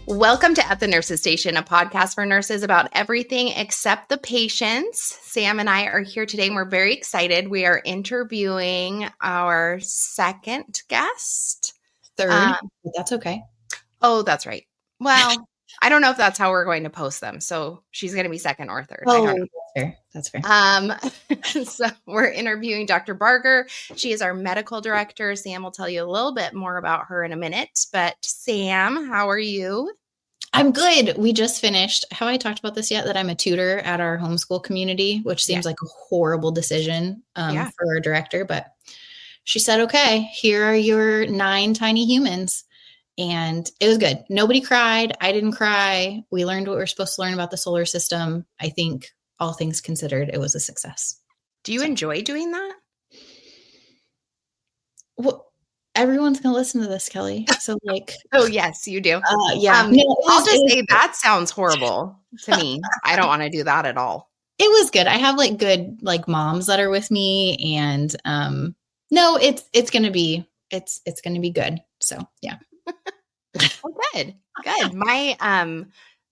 Welcome to At the Nurses Station, a podcast for nurses about everything except the patients. Sam and I are here today, and we're very excited. We are interviewing our second guest. Third, but that's okay. Oh, that's right. Well, I don't know if that's how we're going to post them. So she's going to be second or third. I don't know. That's fair. So we're interviewing Dr. Barger. She is our medical director. Sam will tell you a little bit more about her in a minute. But Sam, how are you? I'm good. We just finished. Have I talked about this yet? That I'm a tutor at our homeschool community, which seems like a horrible decision for our director. But she said, okay, here are your 9 tiny humans. And it was good. Nobody cried. I didn't cry. We learned what we're supposed to learn about the solar system. I think all things considered, it was a success. Do you enjoy doing that? Well, everyone's going to listen to this, Kelly. So oh, yes, you do. Yeah. I'll just say that sounds horrible to me. I don't want to do that at all. It was good. I have good moms that are with me, and no, it's going to be good. So yeah. Oh, good.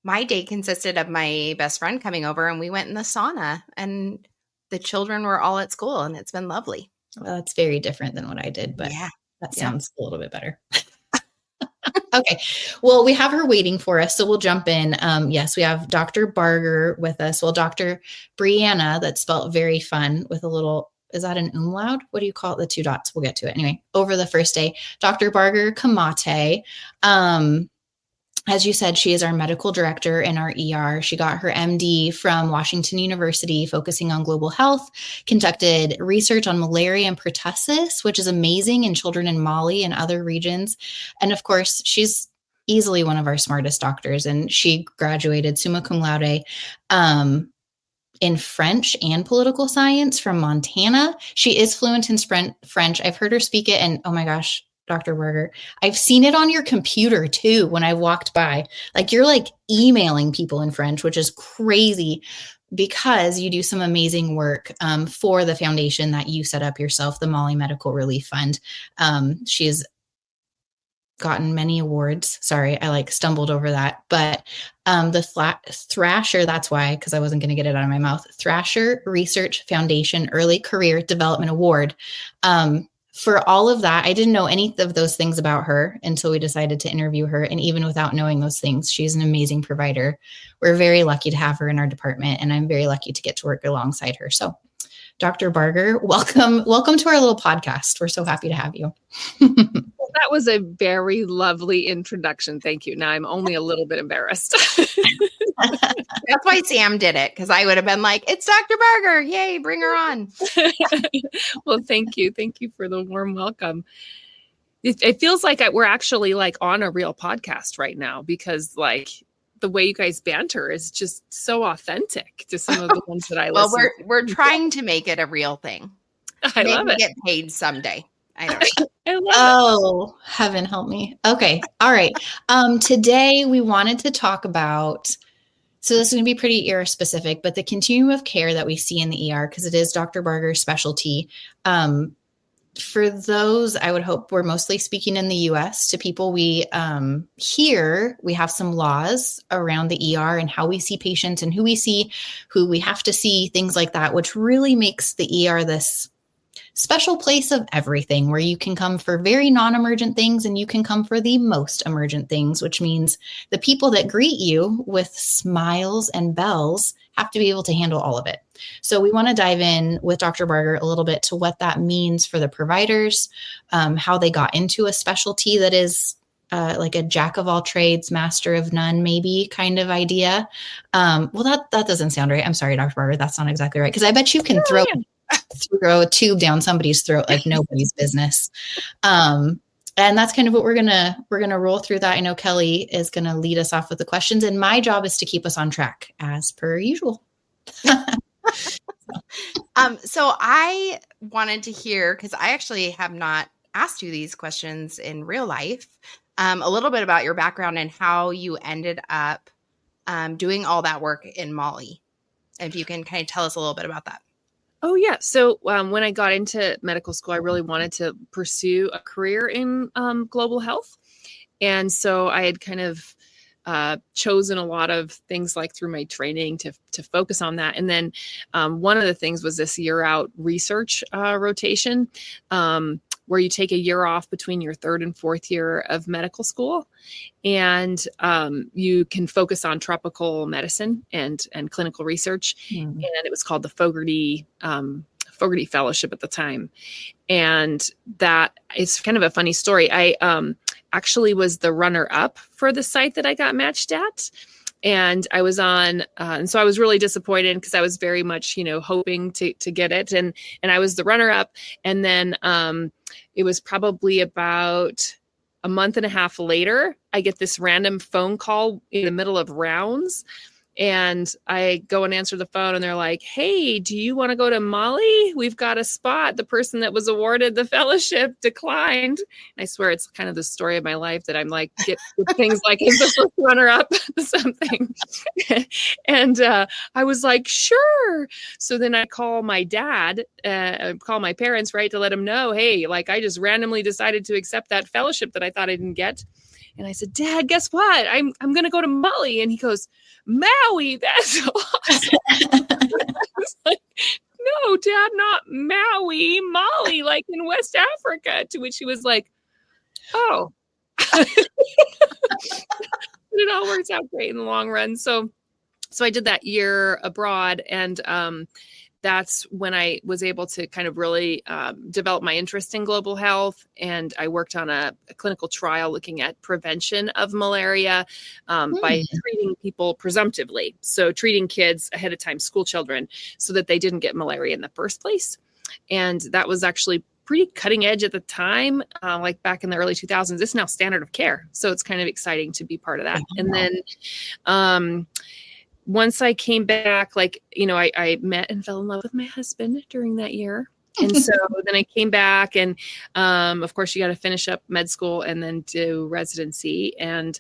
My day consisted of my best friend coming over, and we went in the sauna, and the children were all at school, and it's been lovely. Well, that's very different than what I did, but that sounds a little bit better. Okay. Well, we have her waiting for us, so we'll jump in. Yes, we have Dr. Barger with us. Well, Dr. Brianna, that's spelled very fun with a little, is that an umlaut? What do you call it? The 2 dots. We'll get to it. Anyway, over the first day, Dr. Barger Kamate. As you said, she is our medical director in our ER. She got her MD from Washington University, focusing on global health, conducted research on malaria and pertussis, which is amazing in children in Mali and other regions. And of course, she's easily one of our smartest doctors, and she graduated summa cum laude in French and political science from Montana. She is fluent in French. I've heard her speak it, and oh my gosh, Dr. Barger, I've seen it on your computer too when I walked by. You're emailing people in French, which is crazy because you do some amazing work for the foundation that you set up yourself, the Mali Medical Relief Fund. She has gotten many awards. Sorry, I stumbled over that. But the Thrasher, that's why, because I wasn't going to get it out of my mouth, Thrasher Research Foundation Early Career Development Award. For all of that, I didn't know any of those things about her until we decided to interview her. And even without knowing those things, she's an amazing provider. We're very lucky to have her in our department, and I'm very lucky to get to work alongside her. So Dr. Barger, welcome to our little podcast. We're so happy to have you. Well, that was a very lovely introduction. Thank you. Now I'm only a little bit embarrassed. That's why Sam did it, because I would have been like, it's Dr. Barger. Yay, bring her on. Well, thank you. Thank you for the warm welcome. It feels like we're actually on a real podcast right now, because the way you guys banter is just so authentic to some of the ones that I listen to. Well, we're trying to make it a real thing. I love it. Get paid someday. I don't know. I love it. Oh, heaven help me. Okay. All right. Today we wanted to talk about, so this is going to be pretty ER specific, but the continuum of care that we see in the ER, because it is Dr. Barger's specialty. For those, I would hope we're mostly speaking in the US to people we here, we have some laws around the ER and how we see patients and who we have to see, things like that, which really makes the ER this special place of everything, where you can come for very non-emergent things and you can come for the most emergent things, which means the people that greet you with smiles and bells have to be able to handle all of it. So we want to dive in with Dr. Barger a little bit to what that means for the providers, how they got into a specialty that is like a jack of all trades, master of none, maybe kind of idea. Well, that doesn't sound right. I'm sorry, Dr. Barger, that's not exactly right. Because I bet you can throw a tube down somebody's throat like nobody's business. And that's kind of what we're gonna roll through that. I know Kelly is gonna lead us off with the questions, and my job is to keep us on track as per usual. So I wanted to hear, because I actually have not asked you these questions in real life, a little bit about your background and how you ended up doing all that work in Mali. If you can kind of tell us a little bit about that. Oh, yeah. So when I got into medical school, I really wanted to pursue a career in global health. And so I had kind of chosen a lot of things like through my training to focus on that. And then one of the things was this year out research rotation, where you take a year off between your third and fourth year of medical school, and you can focus on tropical medicine and clinical research. And it was called the Fogarty Fellowship at the time. And that is kind of a funny story. I actually was the runner up for the site that I got matched at. And I was on, and so I was really disappointed because I was very much, hoping to get it. And I was the runner up. And then it was probably about a month and a half later, I get this random phone call in the middle of rounds. And I go and answer the phone and they're like, "Hey, do you want to go to Mali? We've got a spot. The person that was awarded the fellowship declined." And I swear it's kind of the story of my life that I'm like, get things like as the first runner up something. And I was like, sure. So then I call my dad, call my parents, right, to let them know, hey, like I just randomly decided to accept that fellowship that I thought I didn't get. And I said, "Dad, guess what? I'm going to go to Mali." And he goes, "Maui, that's awesome." I was like, "No, Dad, not Maui, Mali, like in West Africa." To which he was like, "Oh." But it all works out great in the long run. So I did that year abroad, and that's when I was able to kind of really develop my interest in global health. And I worked on a clinical trial looking at prevention of malaria by treating people presumptively. So treating kids ahead of time, school children, so that they didn't get malaria in the first place. And that was actually pretty cutting edge at the time, like back in the early 2000s. It's now standard of care. So it's kind of exciting to be part of that. And then once I came back, like, I met and fell in love with my husband during that year. And so then I came back and, of course, you got to finish up med school and then do residency. And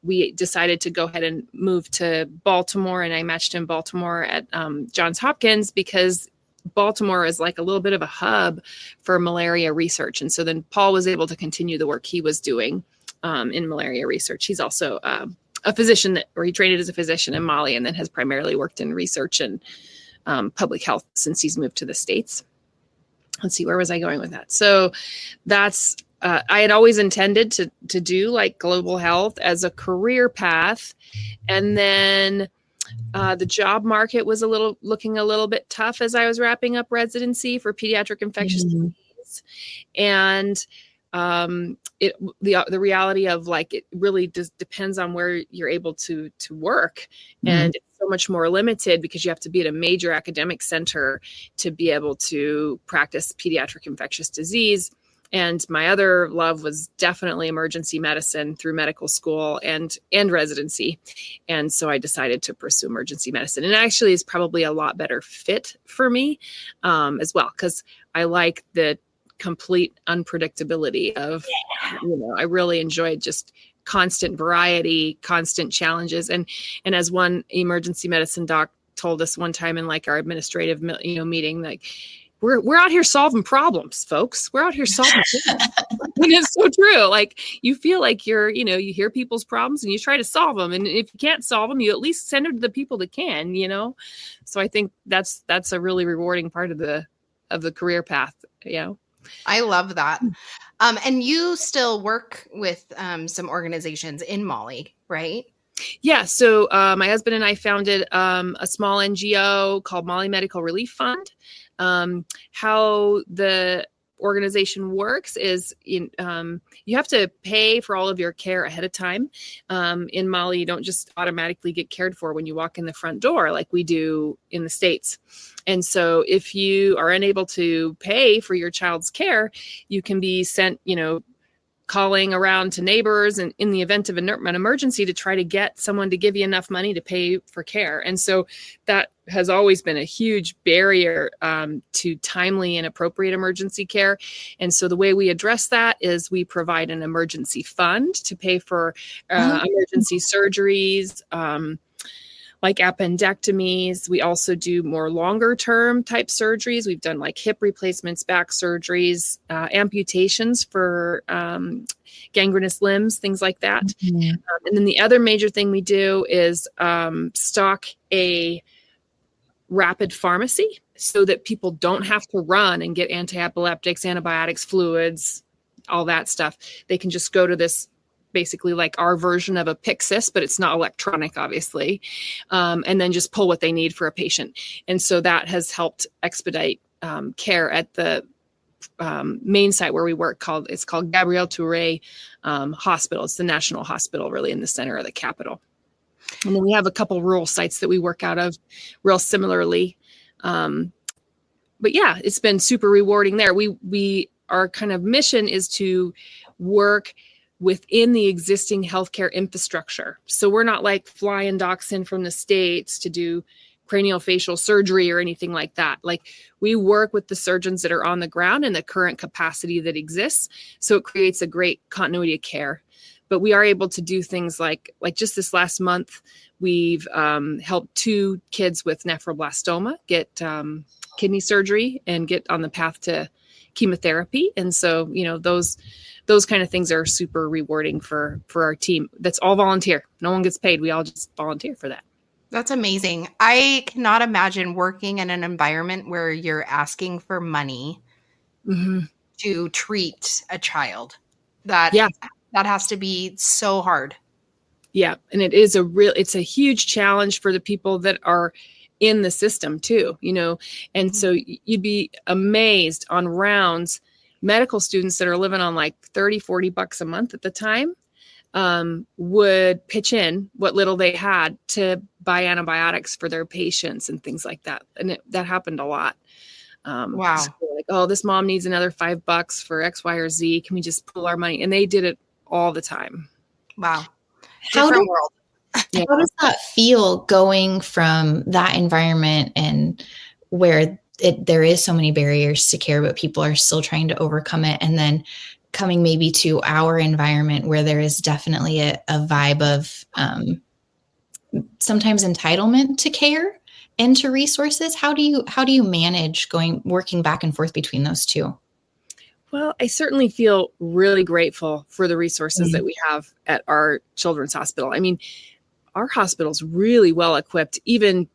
we decided to go ahead and move to Baltimore. And I matched in Baltimore at Johns Hopkins because Baltimore is like a little bit of a hub for malaria research. And so then Paul was able to continue the work he was doing in malaria research. He's also a physician he trained as a physician in Mali and then has primarily worked in research and public health since he's moved to the States. Let's see, where was I going with that? So that's, I had always intended to do like global health as a career path. And then the job market was looking a little bit tough as I was wrapping up residency for pediatric infectious disease. And the reality of like, it really just depends on where you're able to work. And it's so much more limited because you have to be at a major academic center to be able to practice pediatric infectious disease. And my other love was definitely emergency medicine through medical school and residency. And so I decided to pursue emergency medicine. And actually is probably a lot better fit for me as well, because I like the complete unpredictability of, I really enjoyed just constant variety, constant challenges. And as one emergency medicine doc told us one time in like our administrative, meeting, like, we're out here solving problems, folks. We're out here solving problems. And it's so true. Like you feel like you hear people's problems and you try to solve them. And if you can't solve them, you at least send them to the people that can, So I think that's a really rewarding part of the career path, I love that. And you still work with some organizations in Mali, right? Yeah. So my husband and I founded a small NGO called Mali Medical Relief Fund. How the organization works is you have to pay for all of your care ahead of time. In Mali, you don't just automatically get cared for when you walk in the front door like we do in the States. And so if you are unable to pay for your child's care, you can be sent, calling around to neighbors and in the event of an emergency to try to get someone to give you enough money to pay for care. And so that has always been a huge barrier to timely and appropriate emergency care. And so the way we address that is we provide an emergency fund to pay for emergency surgeries, like appendectomies. We also do more longer term type surgeries. We've done like hip replacements, back surgeries, amputations for gangrenous limbs, things like that. Mhm. And then the other major thing we do is stock a rapid pharmacy so that people don't have to run and get anti-epileptics, antibiotics, fluids, all that stuff. They can just go to this, basically like our version of a Pyxis, but it's not electronic, obviously, and then just pull what they need for a patient. And so that has helped expedite care at the main site where we work. It's called Gabrielle Touré Hospital. It's the national hospital, really in the center of the capital. And then we have a couple rural sites that we work out of real similarly. But yeah, it's been super rewarding there. Our kind of mission is to work within the existing healthcare infrastructure. So we're not like flying docs in from the States to do craniofacial surgery or anything like that. Like, we work with the surgeons that are on the ground in the current capacity that exists. So it creates a great continuity of care. But we are able to do things like just this last month, we've helped 2 kids with nephroblastoma get kidney surgery and get on the path to chemotherapy. And so, those kind of things are super rewarding for our team. That's all volunteer. No one gets paid. We all just volunteer for that. That's amazing. I cannot imagine working in an environment where you're asking for money to treat a child. That has to be so hard. Yeah. And it's a huge challenge for the people that are in the system too, and so you'd be amazed on rounds, medical students that are living on like $30-$40 a month at the time would pitch in what little they had to buy antibiotics for their patients and things like that. And that happened a lot. Wow. So like, oh, this mom needs another $5 for X, Y, or Z. Can we just pull our money? And they did it all the time. Wow. Different world. Yeah. How does that feel, going from that environment and where there is so many barriers to care, but people are still trying to overcome it, and then coming maybe to our environment where there is definitely a vibe of sometimes entitlement to care and to resources? How do you manage working back and forth between those two? Well, I certainly feel really grateful for the resources that we have at our children's hospital. I mean, our hospital's really well equipped, even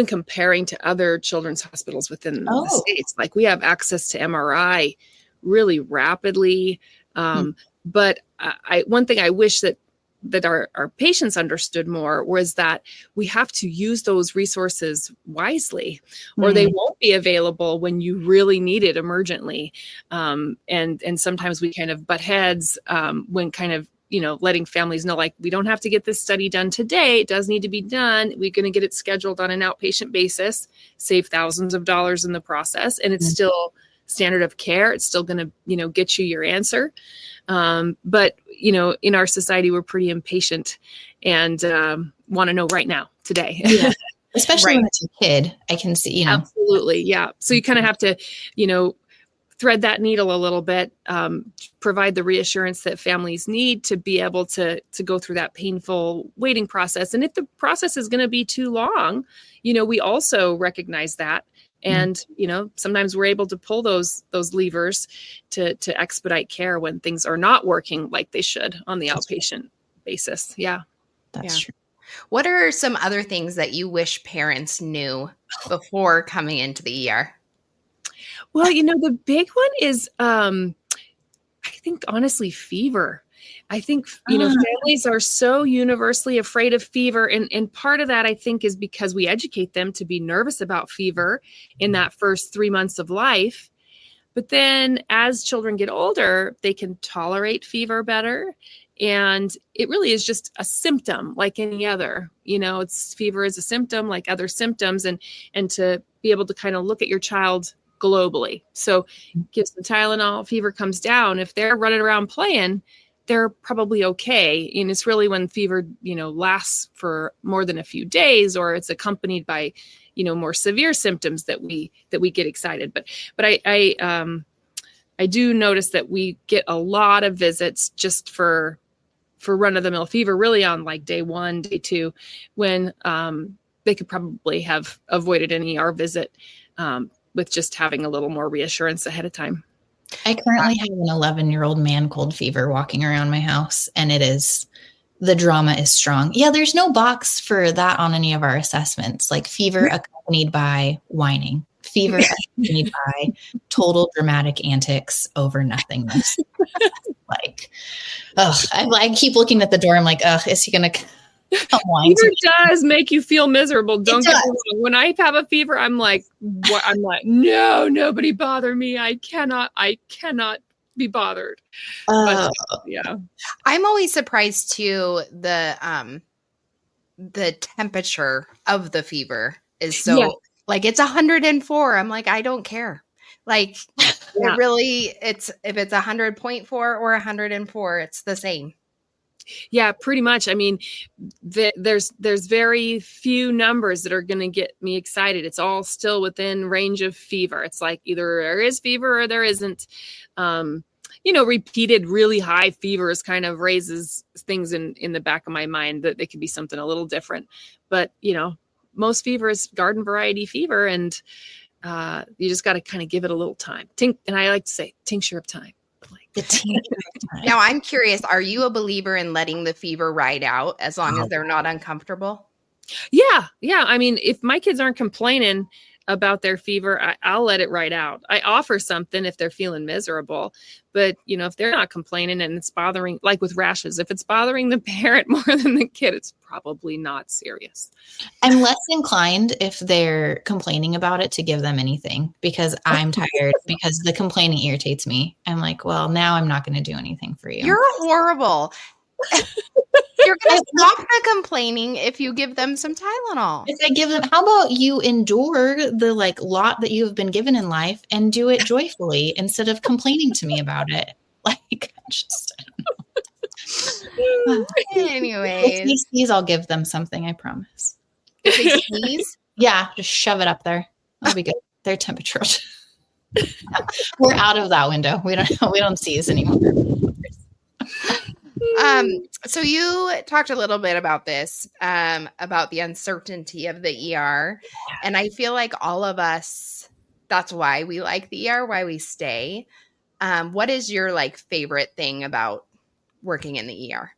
comparing to other children's hospitals within the States. Like, we have access to MRI really rapidly. But one thing I wish that our patients understood more was that we have to use those resources wisely, or they won't be available when you really need it emergently. And sometimes we kind of butt heads when kind of, letting families know, like, we don't have to get this study done today. It does need to be done. We're going to get it scheduled on an outpatient basis, save thousands of dollars in the process. And it's still standard of care. It's still going to, get you your answer. But, in our society, we're pretty impatient and want to know right now, today. Yeah. Especially when it's a kid, I can see, Absolutely. Yeah. So you kind of have to, thread that needle a little bit, provide the reassurance that families need to be able to go through that painful waiting process. And if the process is going to be too long, we also recognize that. And, sometimes we're able to pull those levers to expedite care when things are not working like they should on the outpatient basis. Yeah. That's true. What are some other things that you wish parents knew before coming into the ER? Well, the big one is, I think, honestly, fever. I think, families are so universally afraid of fever. And part of that, I think, is because we educate them to be nervous about fever in that first 3 months of life. But then as children get older, they can tolerate fever better. And it really is just a symptom like any other. Fever is a symptom like other symptoms. And to be able to kind of look at your child globally. So give some Tylenol, fever comes down. If they're running around playing, they're probably okay. And it's really when fever, lasts for more than a few days, or it's accompanied by, more severe symptoms that we get excited. But I do notice that we get a lot of visits just for for run-of-the-mill fever really on like day 1, day 2, when they could probably have avoided an ER visit with just having a little more reassurance ahead of time. I currently have an 11-year-old man cold fever walking around my house, and the drama is strong. Yeah, there's no box for that on any of our assessments, like fever accompanied by whining, fever accompanied by total dramatic antics over nothingness. Like, I keep looking at the door. I'm like, is he going to come whine? Fever does make you feel miserable. Don't get me wrong. When I have a fever, I'm like, no, nobody bother me. I cannot be bothered. But, yeah. I'm always surprised too, the temperature of the fever is so like it's 104. I'm like, I don't care. Like it really, if it's 100.4 or 104, it's the same. Yeah, pretty much. I mean, there's very few numbers that are going to get me excited. It's all still within range of fever. It's like either there is fever or there isn't. Repeated really high fevers kind of raises things in the back of my mind that they could be something a little different. But, most fever is garden variety fever, and you just got to kind of give it a little time. And I like to say tincture of time. Now, I'm curious, are you a believer in letting the fever ride out as long as they're not uncomfortable? Yeah. I mean, if my kids aren't complaining about their fever, I'll let it ride out. I offer something if they're feeling miserable, but if they're not complaining and it's bothering, like with rashes, if it's bothering the parent more than the kid, it's probably not serious. I'm less inclined if they're complaining about it to give them anything because I'm tired because the complaining irritates me. I'm like, well, now I'm not going to do anything for you. You're horrible. You're going to stop the complaining if you give them some Tylenol. If I give them, how about you endure the lot that you have been given in life and do it joyfully instead of complaining to me about it? Anyways. If they sneeze, I'll give them something, I promise. If they sneeze? Yeah, just shove it up there. That'll be good. Their temperature. We're out of that window. We don't sneeze anymore. So you talked a little bit about this, about the uncertainty of the ER. And I feel like all of us, that's why we like the ER, why we stay. What is your favorite thing about working in the ER?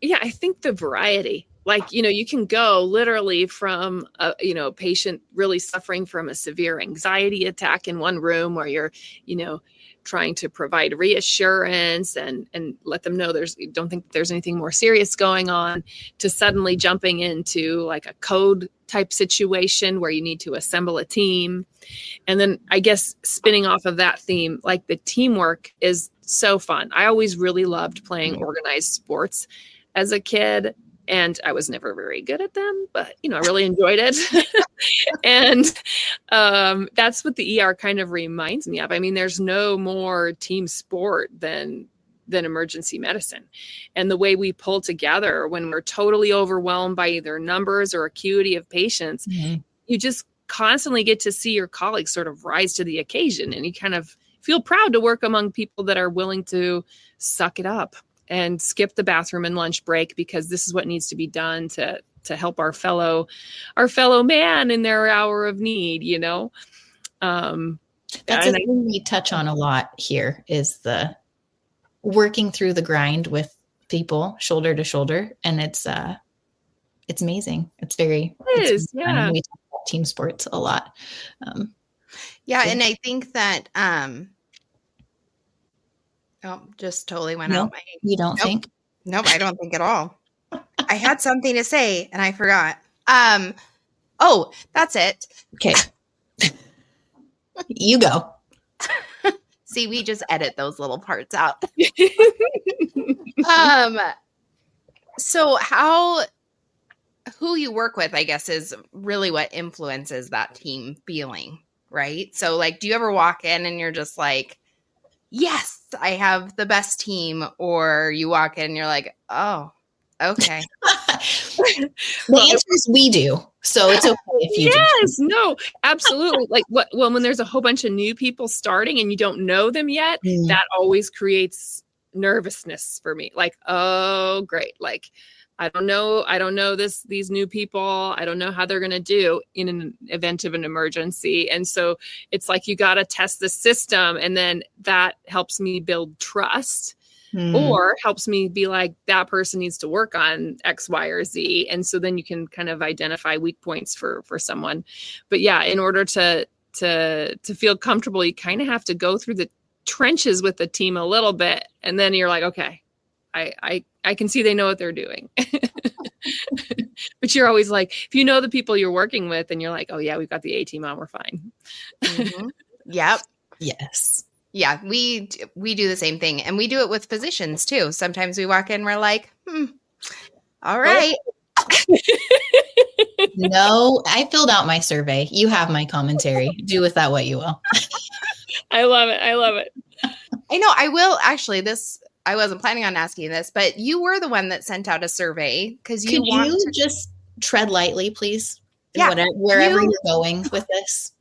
Yeah, I think the variety. You can go literally from a patient really suffering from a severe anxiety attack in one room where you're, trying to provide reassurance and let them know don't think there's anything more serious going on, to suddenly jumping into a code type situation where you need to assemble a team. And then I guess spinning off of that theme, the teamwork is so fun. I always really loved playing organized sports as a kid. And I was never very good at them, but, I really enjoyed it. And that's what the ER kind of reminds me of. I mean, there's no more team sport than emergency medicine. And the way we pull together when we're totally overwhelmed by either numbers or acuity of patients, you just constantly get to see your colleagues sort of rise to the occasion. And you kind of feel proud to work among people that are willing to suck it up and skip the bathroom and lunch break because this is what needs to be done to help our fellow man in their hour of need, That's a thing we touch on a lot here is the working through the grind with people shoulder to shoulder. And it's amazing. It's fun. We talk about team sports a lot. And I think that, just totally went out. You don't think? Nope, I don't think at all. I had something to say and I forgot. That's it. Okay. You go. See, we just edit those little parts out. So who you work with, I guess, is really what influences that team feeling, right? So do you ever walk in and you're just like, yes, I have the best team, or you walk in and you're like, oh, okay. The answer is we do. So it's okay if you do. Yes, no, absolutely. When there's a whole bunch of new people starting and you don't know them yet, that always creates nervousness for me. Like, oh, great. Like, I don't know these new people. I don't know how they're going to do in an event of an emergency. And so it's like, you got to test the system. And then that helps me build trust or helps me be like, that person needs to work on X, Y, or Z. And so then you can kind of identify weak points for someone. But yeah, in order to feel comfortable, you kind of have to go through the trenches with the team a little bit. And then you're like, okay, I can see they know what they're doing. But you're always like, if you know the people you're working with and you're like, oh yeah, we've got the A team on, we're fine. Mm-hmm. Yep. Yes. Yeah, we do the same thing, and we do it with physicians too. Sometimes we walk in, we're like, all right. No, I filled out my survey. You have my commentary. Do with that what you will. I love it. I love it. I know. I will actually. I wasn't planning on asking this, but you were the one that sent out a survey because you want to just tread lightly, please. Yeah, wherever you're going with this.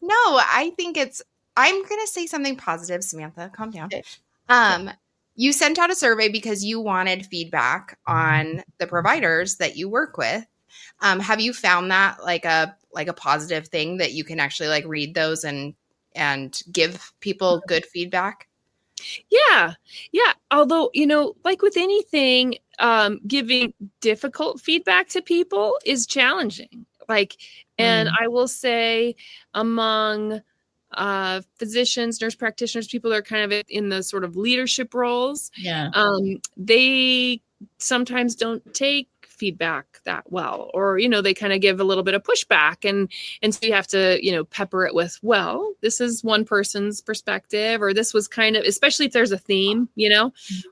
No, I think I'm going to say something positive, Samantha. Calm down. Okay. You sent out a survey because you wanted feedback on the providers that you work with. Have you found that like a positive thing that you can actually like read those and give people good feedback? Yeah. Yeah. Although, like with anything, giving difficult feedback to people is challenging. And I will say among physicians, nurse practitioners, people that are kind of in the sort of leadership roles, they sometimes don't take feedback that well, or they kind of give a little bit of pushback, and so you have to pepper it with, well, this is one person's perspective, or this was kind of, especially if there's a theme,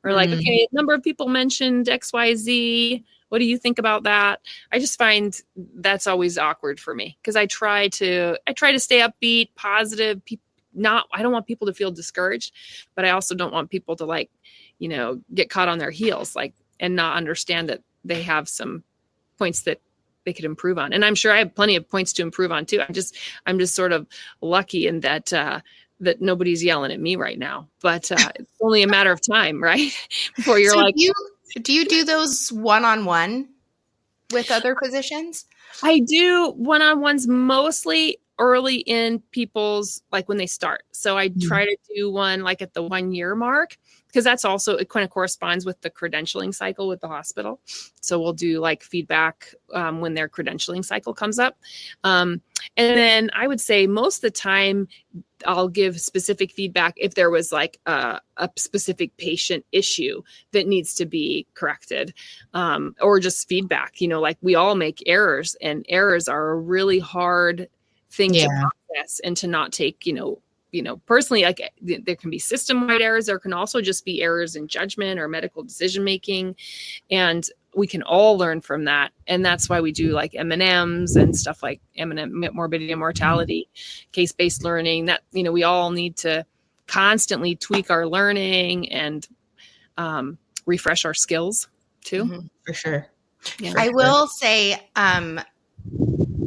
or like, okay, a number of people mentioned XYZ, what do you think about that? I just find that's always awkward for me, because I try to stay upbeat, positive. I don't want people to feel discouraged, but I also don't want people to get caught on their heels, and not understand that they have some points that they could improve on. And I'm sure I have plenty of points to improve on too. I'm just sort of lucky in that that nobody's yelling at me right now, but it's only a matter of time, right? Before you're so do you do those one-on-one with other physicians? I do one-on-ones mostly early in people's, when they start. So I try to do one at the 1 year mark, because that's also, it kind of corresponds with the credentialing cycle with the hospital. So we'll do feedback when their credentialing cycle comes up. And then I would say most of the time I'll give specific feedback if there was a specific patient issue that needs to be corrected, or just feedback, we all make errors, and errors are a really hard thing to process and to not take, personally, there can be system-wide errors. There can also just be errors in judgment or medical decision-making. And we can all learn from that. And that's why we do M&Ms and stuff like M&M, morbidity and mortality, case-based learning, that, we all need to constantly tweak our learning and refresh our skills too. Mm-hmm. For sure. Yeah. I will say,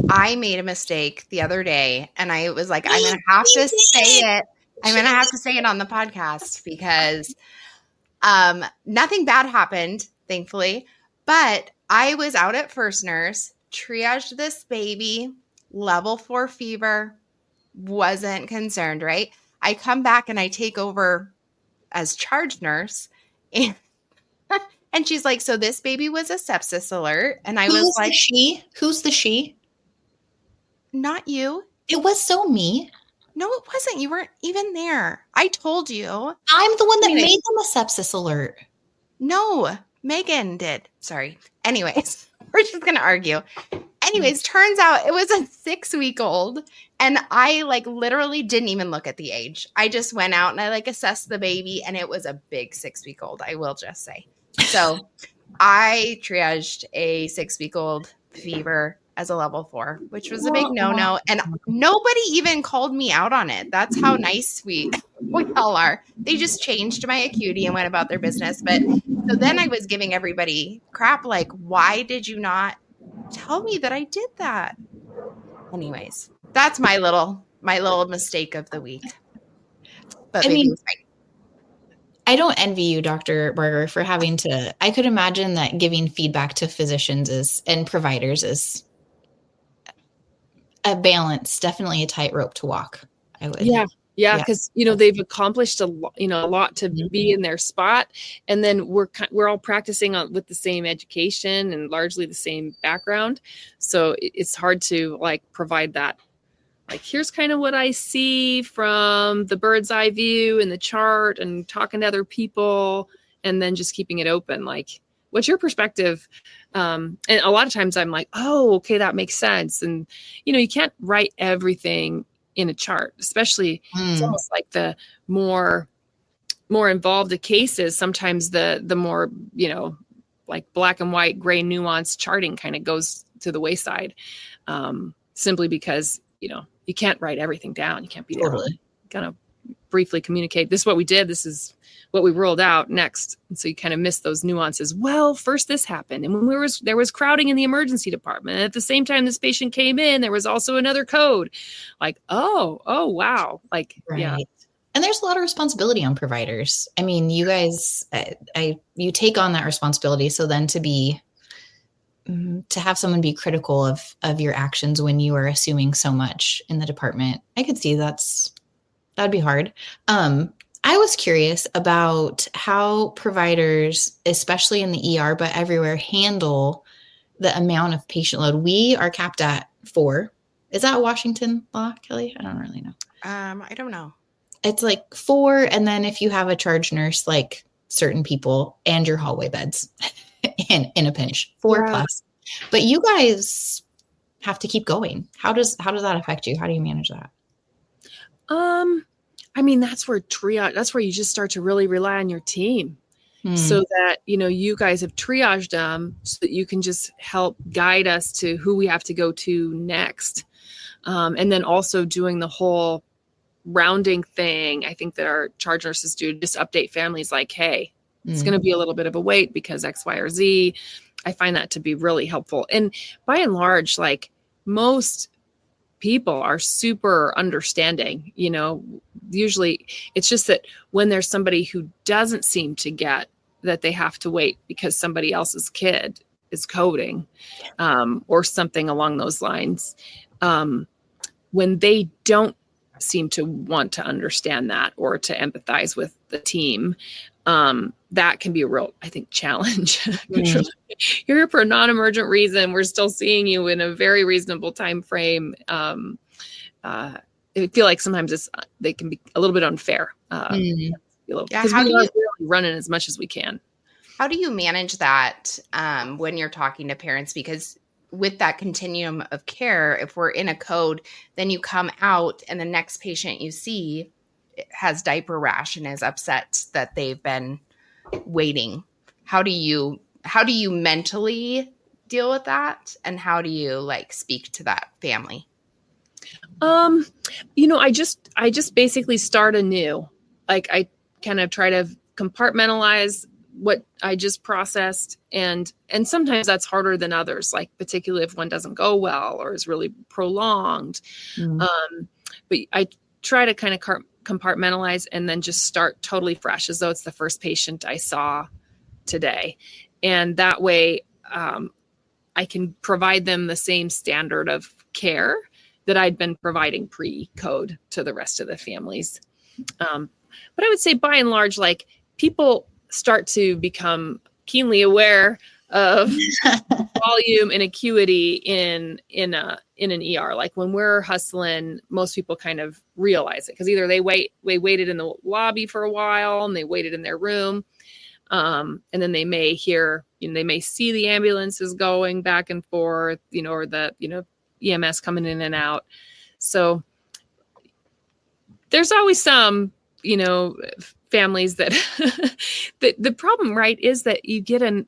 I made a mistake the other day, and I was like, I'm going to have to say it. I'm going to have to say it on the podcast, because nothing bad happened, thankfully. But I was out at First Nurse, triaged this baby, level 4 fever, wasn't concerned, right? I come back and I take over as charge nurse, and she's like, so this baby was a sepsis alert. And I was like, Who's the she? Not you. It was so me. No, it wasn't. You weren't even there. I told you. I'm the one that made them a sepsis alert. No, Megan did. Sorry. Anyways, we're just going to argue. Anyways, turns out it was a 6-week-old, and I literally didn't even look at the age. I just went out and I assessed the baby, and it was a big 6-week-old, I will just say. So I triaged a 6-week-old fever as a level 4, which was a big no-no. And nobody even called me out on it. That's how nice we all are. They just changed my acuity and went about their business. But so then I was giving everybody crap, why did you not tell me that I did that? Anyways, that's my little mistake of the week. But I don't envy you, Dr. Barger, for having to, I could imagine that giving feedback to physicians and providers is a balance, definitely a tightrope to walk. I would. Yeah. Yeah. Because, they've accomplished a lot to be in their spot. And then we're all practicing with the same education and largely the same background. So it's hard to provide that. Here's kind of what I see from the bird's eye view in the chart and talking to other people, and then just keeping it open. What's your perspective? And a lot of times I'm like, oh, okay, that makes sense. And, you can't write everything in a chart, especially it's almost like the more involved the case is, sometimes the more, black and white, gray nuance charting kind of goes to the wayside, simply because, you can't write everything down. You can't be there. Totally. Kind of briefly communicate. This is what we did. This is what we rolled out next. And so you kind of miss those nuances. Well, first this happened. And when there was crowding in the emergency department. And at the same time this patient came in, there was also another code. Oh, wow. Right. Yeah. And there's a lot of responsibility on providers. I mean, you guys, you take on that responsibility. So then to have someone be critical of your actions when you are assuming so much in the department, I could see that'd be hard. I was curious about how providers, especially in the ER, but everywhere, handle the amount of patient load. We are capped at 4. Is that Washington law, Kelly? I don't really know. I don't know. It's 4. And then if you have a charge nurse, certain people and your hallway beds in a pinch, 4 plus. But you guys have to keep going. How does that affect you? How do you manage that? I mean, that's where you just start to really rely on your team, so that, you guys have triaged them so that you can just help guide us to who we have to go to next. And then also doing the whole rounding thing. I think that our charge nurses do, just update families hey, it's going to be a little bit of a wait because X, Y, or Z. I find that to be really helpful. And by and large, most people are super understanding, usually it's just that when there's somebody who doesn't seem to get that they have to wait because somebody else's kid is coding, or something along those lines, when they don't seem to want to understand that or to empathize with the team, that can be a real, I think, challenge. You're here for a non-emergent reason. We're still seeing you in a very reasonable time frame. I feel like sometimes they can be a little bit unfair. Because we are running as much as we can. How do you manage that when you're talking to parents? Because with that continuum of care, if we're in a code, then you come out and the next patient you see has diaper rash and is upset that they've been waiting. How do you mentally deal with that? And how do you speak to that family? I just basically start anew. I kind of try to compartmentalize what I just processed. And sometimes that's harder than others, particularly if one doesn't go well or is really prolonged. But I try to kind of compartmentalize and then just start totally fresh, as though it's the first patient I saw today. And that way, I can provide them the same standard of care that I'd been providing pre-code to the rest of the families. But I would say by and large, people start to become keenly aware of volume and acuity in an ER. When we're hustling, most people kind of realize it because either they waited in the lobby for a while and they waited in their room. And then they may hear, they may see the ambulances going back and forth, or the, EMS coming in and out. So there's always some, families that the problem, right, is that you get a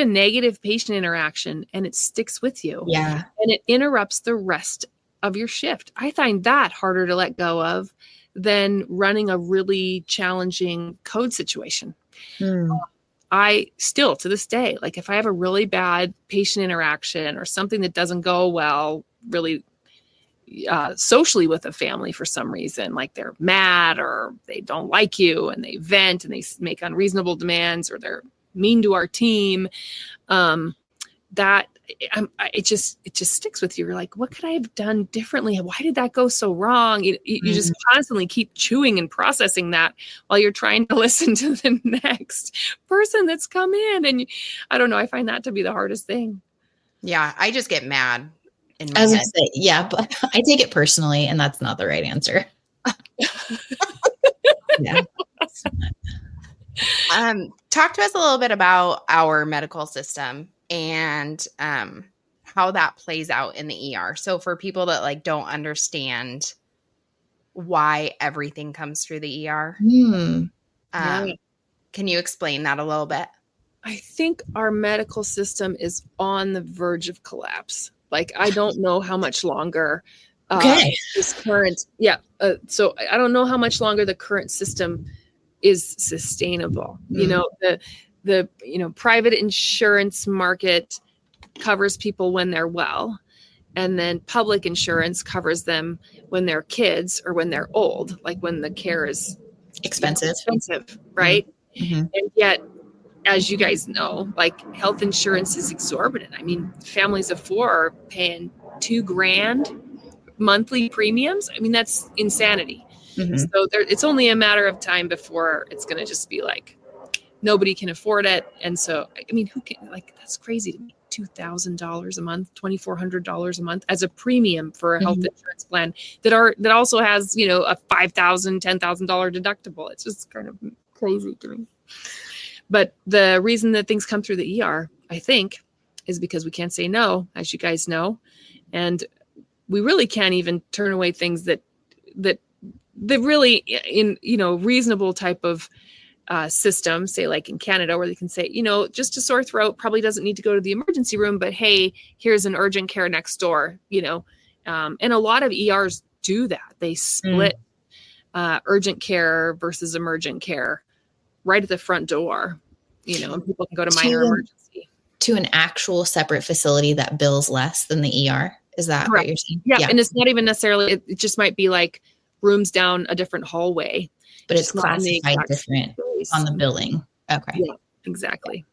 negative patient interaction and it sticks with you. Yeah. And it interrupts the rest of your shift. I find that harder to let go of than running a really challenging code situation. I still, to this day, if I have a really bad patient interaction or something that doesn't go well, really, socially with a family for some reason, like they're mad or they don't like you and they vent and they make unreasonable demands or they're mean to our team, it just sticks with you. You're like, what could I have done differently? Why did that go so wrong? You just constantly keep chewing and processing that while you're trying to listen to the next person that's come in. And I don't know, I find that to be the hardest thing. Yeah, I just get mad in my I was head. gonna say, yeah, but I take it personally, and that's not the right answer. Yeah. Talk to us a little bit about our medical system and how that plays out in the ER. So for people that like don't understand why everything comes through the ER, can you explain that a little bit? I think our medical system is on the verge of collapse. Like, I don't know how much longer this current, so I don't know how much longer the current system is sustainable. You know, the private insurance market covers people when they're well, and then public insurance covers them when they're kids or when they're old, like when the care is expensive, right? And yet, as you guys know, like health insurance is exorbitant. I mean, families of 4 are paying $2,000 monthly premiums. I mean, that's insanity. So it's only a matter of time before it's going to just be like, nobody can afford it. And so, I mean, who can, like, that's crazy to me. $2,000 a month, $2,400 a month as a premium for a health insurance plan that also has, a $5,000, $10,000 deductible. It's just kind of crazy to me. But the reason that things come through the ER, I think, is because we can't say no, as you guys know. And we really can't even turn away things that really in, reasonable type of system, say like in Canada, where they can say, just a sore throat probably doesn't need to go to the emergency room, but hey, here's an urgent care next door, and a lot of ERs do that. They split urgent care versus emergent care right at the front door, and people can go to minor emergency. To an actual separate facility that bills less than the ER. Is that Correct. What you're saying? Yeah. And it's not even necessarily, it just might be like rooms down a different hallway. But it's classified different on the billing. Okay. Yeah, exactly.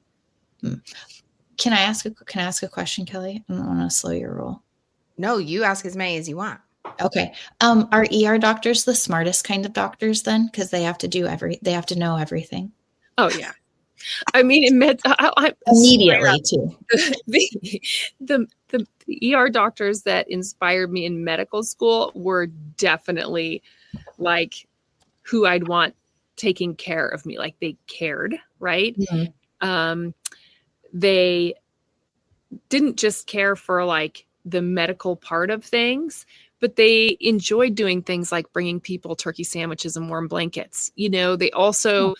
Can I ask a question, Kelly? I don't want to slow your roll. No, you ask as many as you want. Okay. Are ER doctors the smartest kind of doctors then? Because they have to they have to know everything. Oh yeah. I mean, immediately too. The ER doctors that inspired me in medical school were definitely like who I'd want taking care of me. Like they cared, right? They didn't just care for like the medical part of things, but they enjoyed doing things like bringing people turkey sandwiches and warm blankets. They also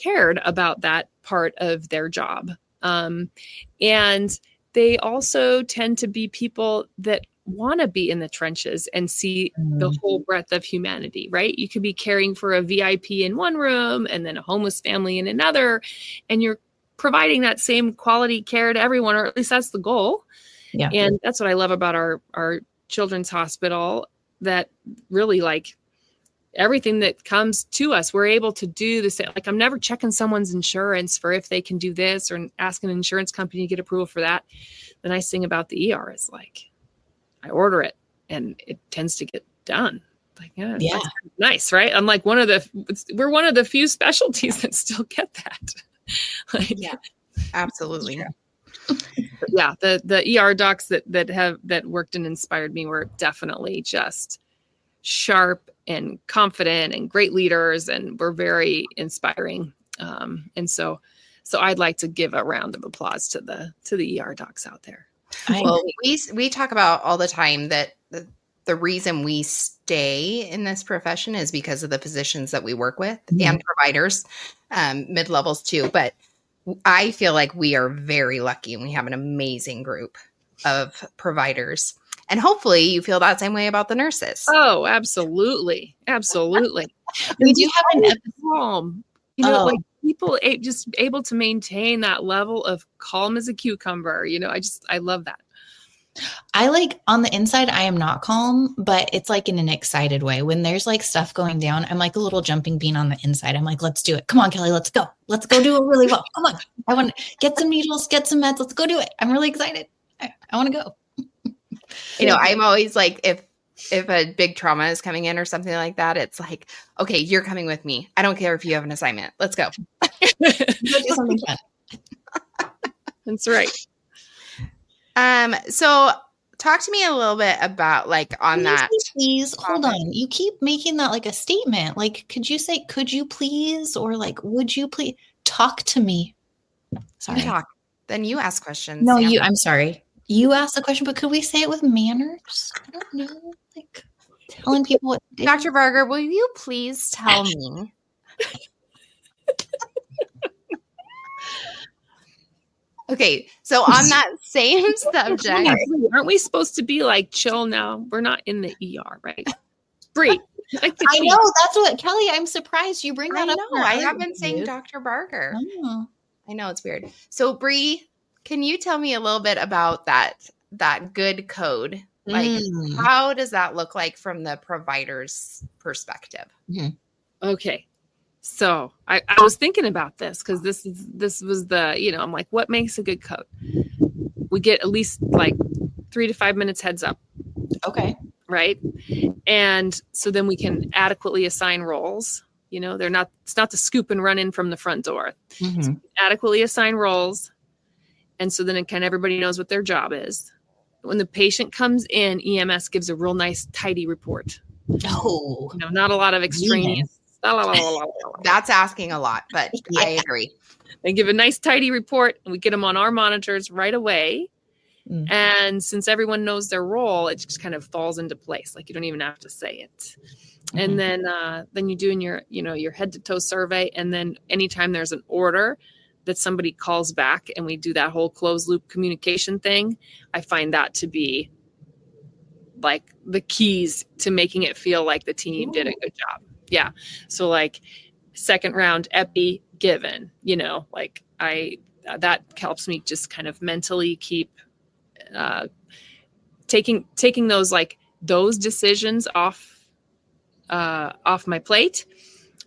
cared about that part of their job. And they also tend to be people that want to be in the trenches and see the whole breadth of humanity, right? You could be caring for a VIP in one room and then a homeless family in another, and you're providing that same quality care to everyone, or at least that's the goal. Yeah. And that's what I love about our children's hospital, that really like everything that comes to us, we're able to do the same. Like I'm never checking someone's insurance for if they can do this or asking an insurance company to get approval for that. The nice thing about the ER is like, I order it and it tends to get done. Like, yeah. That's nice, right? I'm like we're one of the few specialties that still get that. Yeah, absolutely. Yeah, the ER docs that worked and inspired me were definitely just sharp and confident and great leaders, and were very inspiring. And so I'd like to give a round of applause to the ER docs out there. Well, we talk about all the time that the reason we stay in this profession is because of the physicians that we work with and providers, mid-levels too. But I feel like we are very lucky and we have an amazing group of providers. And hopefully you feel that same way about the nurses. Oh, absolutely. Absolutely. We do have an calm, like people just able to maintain that level of calm as a cucumber. I love that. I like on the inside, I am not calm, but it's like in an excited way. When there's like stuff going down, I'm like a little jumping bean on the inside. I'm like, let's do it. Come on, Kelly, let's go. Let's go do it really well. Come on. I want to get some needles, get some meds. Let's go do it. I'm really excited. I want to go. I'm always like, if a big trauma is coming in or something like that, it's like, okay, you're coming with me. I don't care if you have an assignment. Let's go. Let's do something fun. That's right. So talk to me a little bit about like on that. Please hold on. You keep making that like a statement. Like, could you say, could you please, or like, would you please talk to me? Sorry. Talk. Then you ask questions. No, Sam. I'm sorry. You asked the question, but could we say it with manners? I don't know. Like telling people what to do. Dr. Barger, will you please tell me? Okay, so on that same subject, Aren't we supposed to be like chill now? We're not in the ER, right? Bree. I know, that's what, Kelly, I'm surprised you bring that up. I have been saying Dr. Barger. Oh. I know, it's weird. So Bree, can you tell me a little bit about that good code? Like, how does that look like from the provider's perspective? Mm-hmm. Okay. So I was thinking about this because this was the, I'm like, what makes a good code? We get at least like 3 to 5 minutes heads up. Okay. Right. And so then we can adequately assign roles. It's not the scoop and run in from the front door. Mm-hmm. So adequately assign roles. And so then everybody knows what their job is. When the patient comes in, EMS gives a real nice, tidy report. Oh, Not a lot of extraneous. That's asking a lot, but yeah. I agree. They give a nice, tidy report, and we get them on our monitors right away. Mm-hmm. And since everyone knows their role, it just kind of falls into place. Like you don't even have to say it. Mm-hmm. And then you do your head to toe survey. And then anytime there's an order that somebody calls back and we do that whole closed loop communication thing, I find that to be like the keys to making it feel like the team did a good job. Yeah. So like second round epi given, that helps me just kind of mentally keep taking those decisions off my plate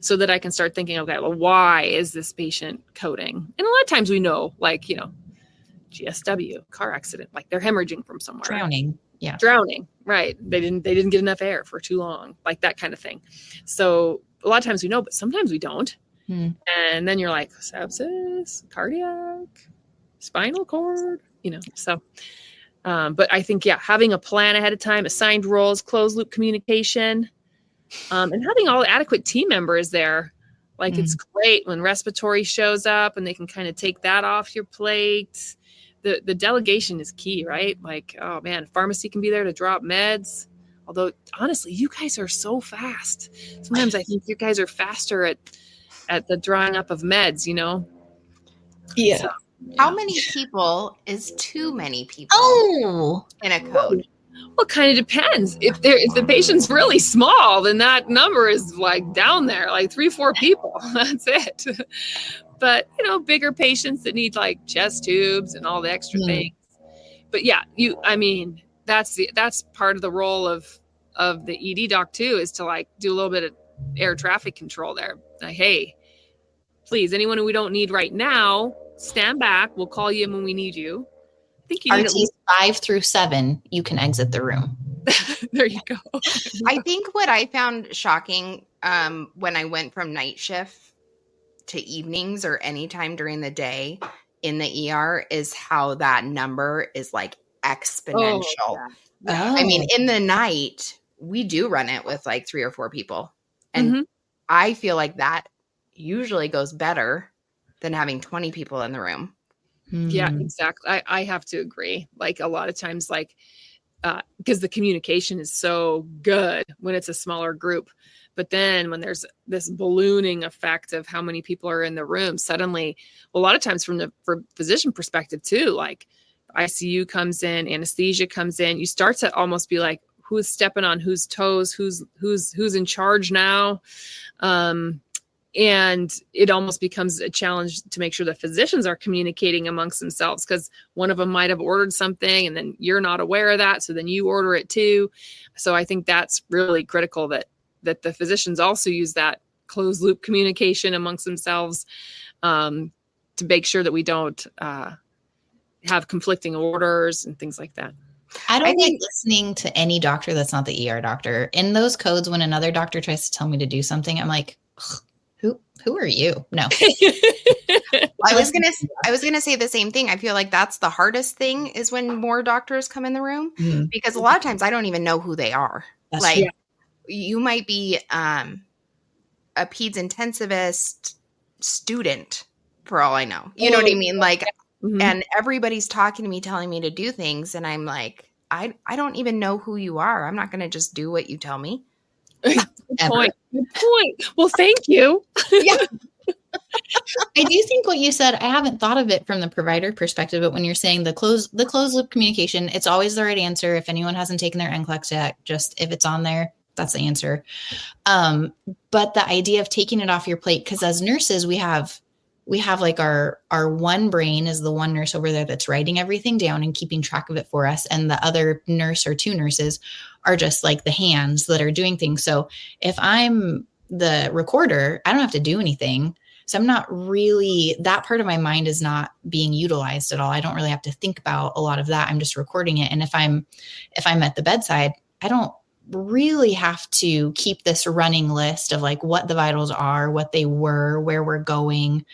so that I can start thinking, okay, well, why is this patient coding? And a lot of times we know, GSW, car accident, like they're hemorrhaging from somewhere. Drowning. Yeah. Drowning. Right. They didn't get enough air for too long, like that kind of thing. So a lot of times we know, but sometimes we don't. And then you're like sepsis, cardiac, spinal cord, so, but I think, having a plan ahead of time, assigned roles, closed loop communication, and having all adequate team members there. Like it's great when respiratory shows up and they can kind of take that off your plate. The delegation is key, right? Like, oh man, pharmacy can be there to drop meds. Although honestly, you guys are so fast. Sometimes I think you guys are faster at the drawing up of meds, Yeah. So, how many people is too many people in a code? Well, it kind of depends. If the patient's really small, then that number is like down there, like 3-4 people. That's it. But bigger patients that need like chest tubes and all the extra things. But that's part of the role of the ED doc too, is to like do a little bit of air traffic control there. Like, hey, please, anyone who we don't need right now, stand back. We'll call you when we need you. I think you need RTs 5 through 7, you can exit the room. There you go. I think what I found shocking when I went from night shift to evenings or any time during the day in the ER is how that number is like exponential. Oh, yeah. I mean, in the night, we do run it with like 3 or 4 people. And I feel like that usually goes better than having 20 people in the room. Yeah, exactly. I have to agree. Like a lot of times, like, because the communication is so good when it's a smaller group. But then when there's this ballooning effect of how many people are in the room, suddenly, a lot of times from the physician perspective too, like ICU comes in, anesthesia comes in, you start to almost be like, who's stepping on whose toes, who's in charge now. And it almost becomes a challenge to make sure the physicians are communicating amongst themselves, because one of them might have ordered something and then you're not aware of that. So then you order it too. So I think that's really critical that the physicians also use that closed loop communication amongst themselves, to make sure that we don't have conflicting orders and things like that. I don't like listening to any doctor that's not the ER doctor. In those codes, when another doctor tries to tell me to do something, I'm like, who are you? No. I was gonna say the same thing. I feel like that's the hardest thing, is when more doctors come in the room, because a lot of times I don't even know who they are. That's like true. You might be a peds intensivist student for all I know. You know what I mean? Like, and everybody's talking to me, telling me to do things, and I'm like, I don't even know who you are. I'm not going to just do what you tell me. Good point. Well, thank you. Yeah. I do think what you said, I haven't thought of it from the provider perspective, but when you're saying the closed loop communication, it's always the right answer. If anyone hasn't taken their NCLEX yet, just if it's on there, that's the answer. But the idea of taking it off your plate, because as nurses, we have like our one brain is the one nurse over there that's writing everything down and keeping track of it for us. And the other nurse or two nurses are just like the hands that are doing things. So if I'm the recorder, I don't have to do anything. So I'm not really, that part of my mind is not being utilized at all. I don't really have to think about a lot of that. I'm just recording it. And if I'm at the bedside, I don't really have to keep this running list of like what the vitals are, what they were, where we're going.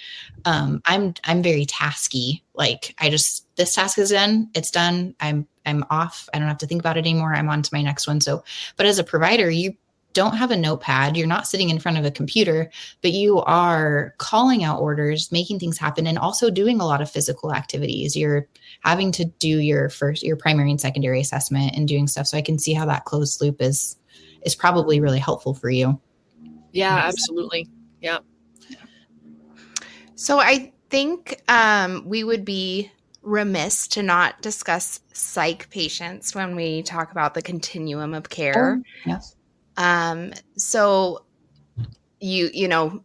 I'm very tasky. Like this task is done. It's done. I'm off. I don't have to think about it anymore. I'm on to my next one. So, but as a provider, you don't have a notepad. You're not sitting in front of a computer, but you are calling out orders, making things happen, and also doing a lot of physical activities. You're having to do your primary and secondary assessment and doing stuff. So I can see how that closed loop is probably really helpful for you. Yeah, absolutely. Yeah. So I think we would be remiss to not discuss psych patients when we talk about the continuum of care. Yes. So you know,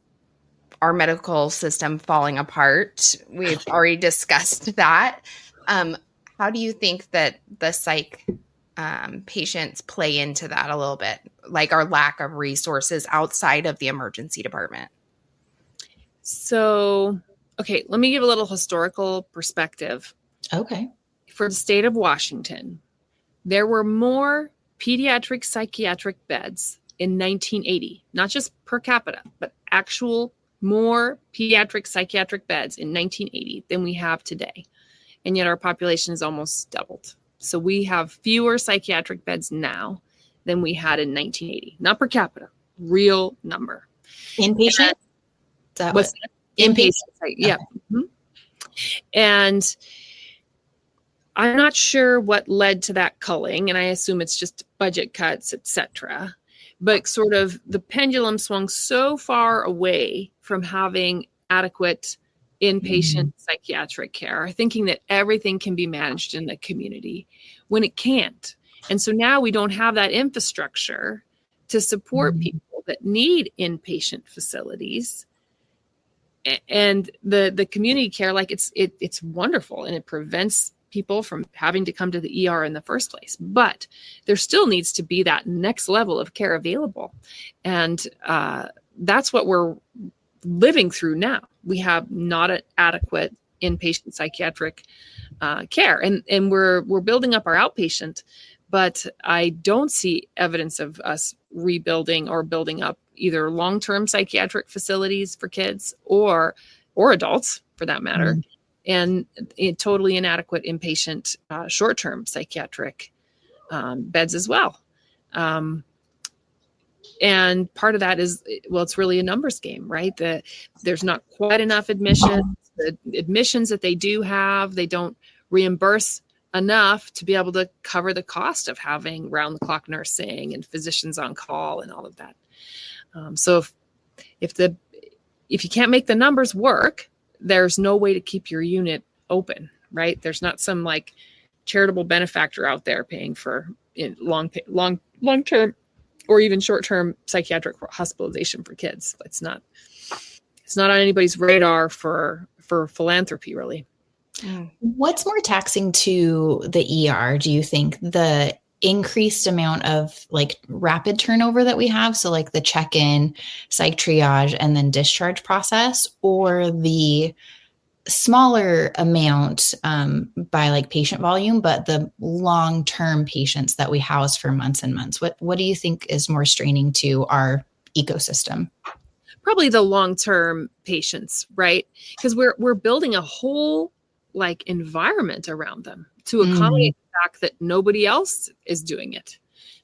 our medical system falling apart, we've already discussed that. How do you think that the psych patients play into that a little bit, like our lack of resources outside of the emergency department? So, okay, let me give a little historical perspective. Okay. For the state of Washington, there were more pediatric psychiatric beds in 1980, not just per capita, but actual more pediatric psychiatric beds in 1980 than we have today. And yet our population is almost doubled. So we have fewer psychiatric beds now than we had in 1980, not per capita, real number. Inpatient? What's that? Inpatient. Yeah. Okay. Mm-hmm. And I'm not sure what led to that culling, and I assume it's just budget cuts, etc. But sort of the pendulum swung so far away from having adequate inpatient psychiatric care, thinking that everything can be managed in the community when it can't. And so now we don't have that infrastructure to support people that need inpatient facilities. And the community care, like it's wonderful, and it prevents people from having to come to the ER in the first place. But there still needs to be that next level of care available. And that's what we're living through now. We have not an adequate inpatient psychiatric care. And we're building up our outpatient, but I don't see evidence of us rebuilding or building up either long-term psychiatric facilities for kids or adults for that matter. And totally inadequate inpatient short-term psychiatric beds as well. And part of that is, well, it's really a numbers game, right? There's not quite enough admissions. The admissions that they do have, they don't reimburse enough to be able to cover the cost of having round-the-clock nursing and physicians on call and all of that. So if you can't make the numbers work, there's no way to keep your unit open, right? There's not some like charitable benefactor out there paying for long-term or even short-term psychiatric hospitalization for kids. It's not on anybody's radar for philanthropy, really. What's more taxing to the ER, do you think? The increased amount of like rapid turnover that we have, so like the check-in, psych triage, and then discharge process, or the smaller amount by like patient volume, but the long-term patients that we house for months and months? What do you think is more straining to our ecosystem? Probably the long-term patients, right? Because we're building a whole like environment around them to accommodate the fact that nobody else is doing it.